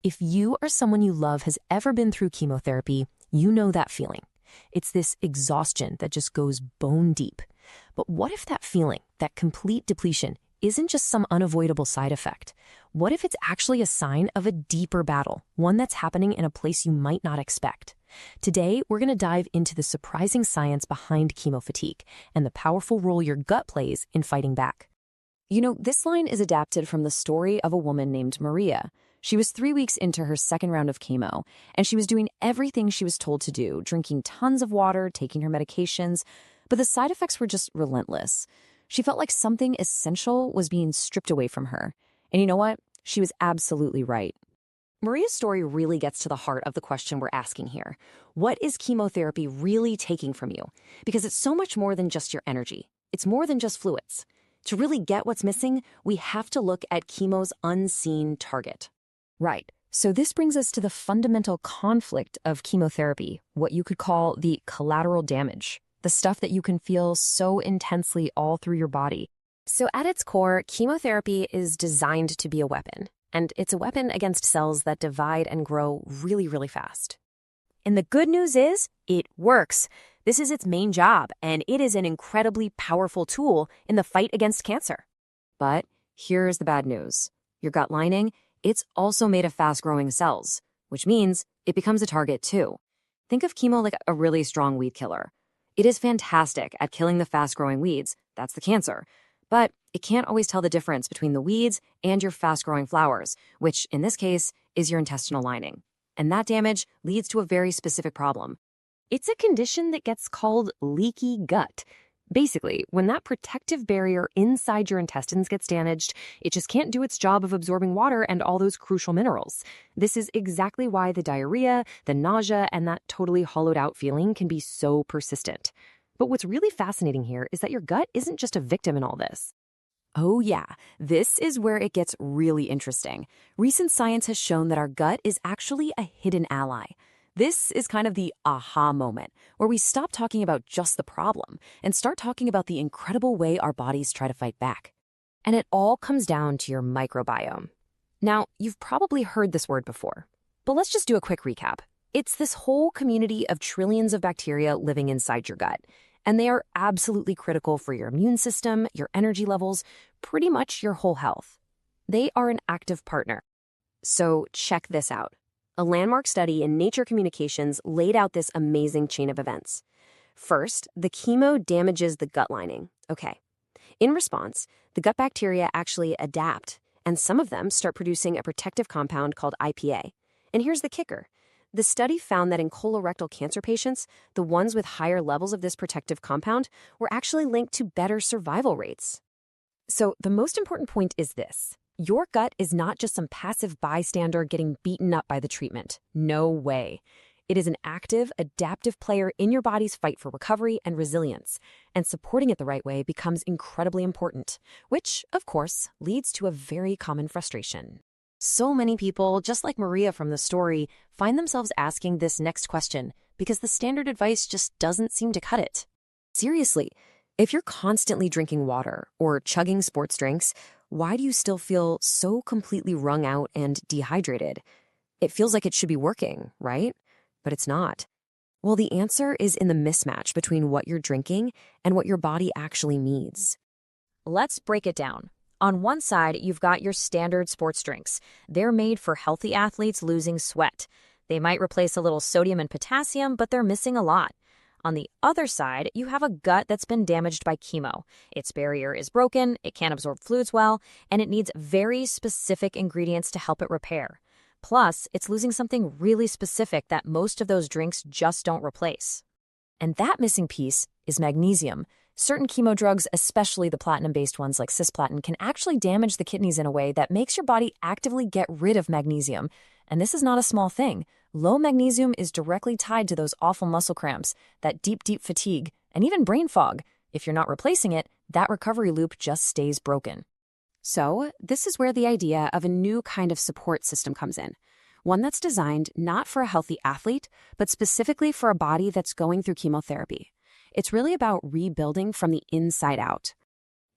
If you or someone you love has ever been through chemotherapy, you know that feeling. It's this exhaustion that just goes bone deep. But what if that feeling, that complete depletion, isn't just some unavoidable side effect? What if it's actually a sign of a deeper battle, one that's happening in a place you might not expect? Today, we're going to dive into the surprising science behind chemo fatigue and the powerful role your gut plays in fighting back. You know, this line is adapted from the story of a woman named Maria. She was 3 weeks into her second round of chemo, and she was doing everything she was told to do, drinking tons of water, taking her medications, but the side effects were just relentless. She felt like something essential was being stripped away from her. And you know what? She was absolutely right. Maria's story really gets to the heart of the question we're asking here. What is chemotherapy really taking from you? Because it's so much more than just your energy. It's more than just fluids. To really get what's missing, we have to look at chemo's unseen target. Right. So this brings us to the fundamental conflict of chemotherapy, what you could call the collateral damage, the stuff that you can feel so intensely all through your body. So at its core, chemotherapy is designed to be a weapon, and it's a weapon against cells that divide and grow really, really fast. And the good news is, it works. This is its main job, and it is an incredibly powerful tool in the fight against cancer. But here's the bad news. Your gut lining, it's also made of fast-growing cells, which means it becomes a target too. Think of chemo like a really strong weed killer. It is fantastic at killing the fast-growing weeds, that's the cancer, but it can't always tell the difference between the weeds and your fast-growing flowers, which in this case is your intestinal lining. And that damage leads to a very specific problem. It's a condition that gets called leaky gut. Basically, when that protective barrier inside your intestines gets damaged, it just can't do its job of absorbing water and all those crucial minerals. This is exactly why the diarrhea, the nausea, and that totally hollowed out feeling can be so persistent. But what's really fascinating here is that your gut isn't just a victim in all this. Oh yeah, this is where it gets really interesting. Recent science has shown that our gut is actually a hidden ally. This is kind of the aha moment, where we stop talking about just the problem and start talking about the incredible way our bodies try to fight back. And it all comes down to your microbiome. Now, you've probably heard this word before, but let's just do a quick recap. It's this whole community of trillions of bacteria living inside your gut, and they are absolutely critical for your immune system, your energy levels, pretty much your whole health. They are an active partner. So check this out. A landmark study in Nature Communications laid out this amazing chain of events. First, the chemo damages the gut lining. Okay. In response, the gut bacteria actually adapt, and some of them start producing a protective compound called IPA. And here's the kicker. The study found that in colorectal cancer patients, the ones with higher levels of this protective compound were actually linked to better survival rates. So the most important point is this. Your gut is not just some passive bystander getting beaten up by the treatment. No way. It is an active, adaptive player in your body's fight for recovery and resilience, and supporting it the right way becomes incredibly important, which, of course, leads to a very common frustration. So many people, just like Maria from the story, find themselves asking this next question because the standard advice just doesn't seem to cut it. Seriously, if you're constantly drinking water or chugging sports drinks, why do you still feel so completely wrung out and dehydrated? It feels like it should be working, right? But it's not. Well, the answer is in the mismatch between what you're drinking and what your body actually needs. Let's break it down. On one side, you've got your standard sports drinks. They're made for healthy athletes losing sweat. They might replace a little sodium and potassium, but they're missing a lot. On the other side, you have a gut that's been damaged by chemo. Its barrier is broken, it can't absorb fluids well, and it needs very specific ingredients to help it repair. Plus, it's losing something really specific that most of those drinks just don't replace. And that missing piece is magnesium. Certain chemo drugs, especially the platinum-based ones like cisplatin, can actually damage the kidneys in a way that makes your body actively get rid of magnesium. And this is not a small thing. Low magnesium is directly tied to those awful muscle cramps, that deep, deep fatigue, and even brain fog. If you're not replacing it, that recovery loop just stays broken. So, this is where the idea of a new kind of support system comes in. One that's designed not for a healthy athlete, but specifically for a body that's going through chemotherapy. It's really about rebuilding from the inside out.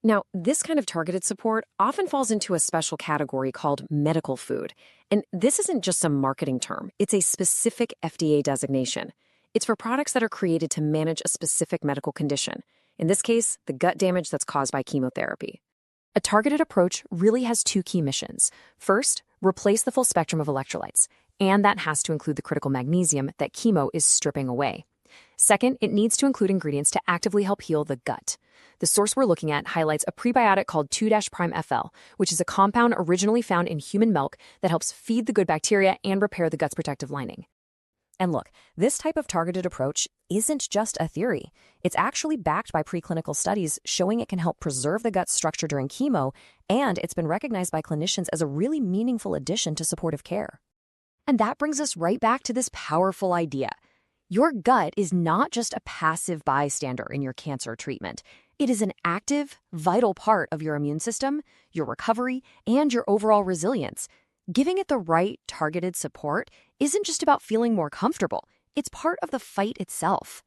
Now, this kind of targeted support often falls into a special category called medical food. And this isn't just some marketing term, it's a specific FDA designation. It's for products that are created to manage a specific medical condition. In this case, the gut damage that's caused by chemotherapy. A targeted approach really has two key missions. First, replace the full spectrum of electrolytes, and that has to include the critical magnesium that chemo is stripping away. Second, it needs to include ingredients to actively help heal the gut. The source we're looking at highlights a prebiotic called 2'-FL, which is a compound originally found in human milk that helps feed the good bacteria and repair the gut's protective lining. And look, this type of targeted approach isn't just a theory. It's actually backed by preclinical studies showing it can help preserve the gut's structure during chemo, and it's been recognized by clinicians as a really meaningful addition to supportive care. And that brings us right back to this powerful idea. Your gut is not just a passive bystander in your cancer treatment. It is an active, vital part of your immune system, your recovery, and your overall resilience. Giving it the right targeted support isn't just about feeling more comfortable. It's part of the fight itself.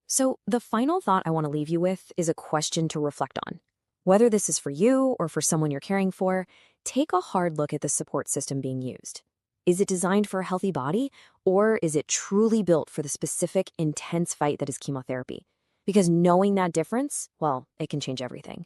So the final thought I want to leave you with is a question to reflect on. Whether this is for you or for someone you're caring for, take a hard look at the support system being used. Is it designed for a healthy body, or is it truly built for the specific, intense fight that is chemotherapy? Because knowing that difference, well, it can change everything.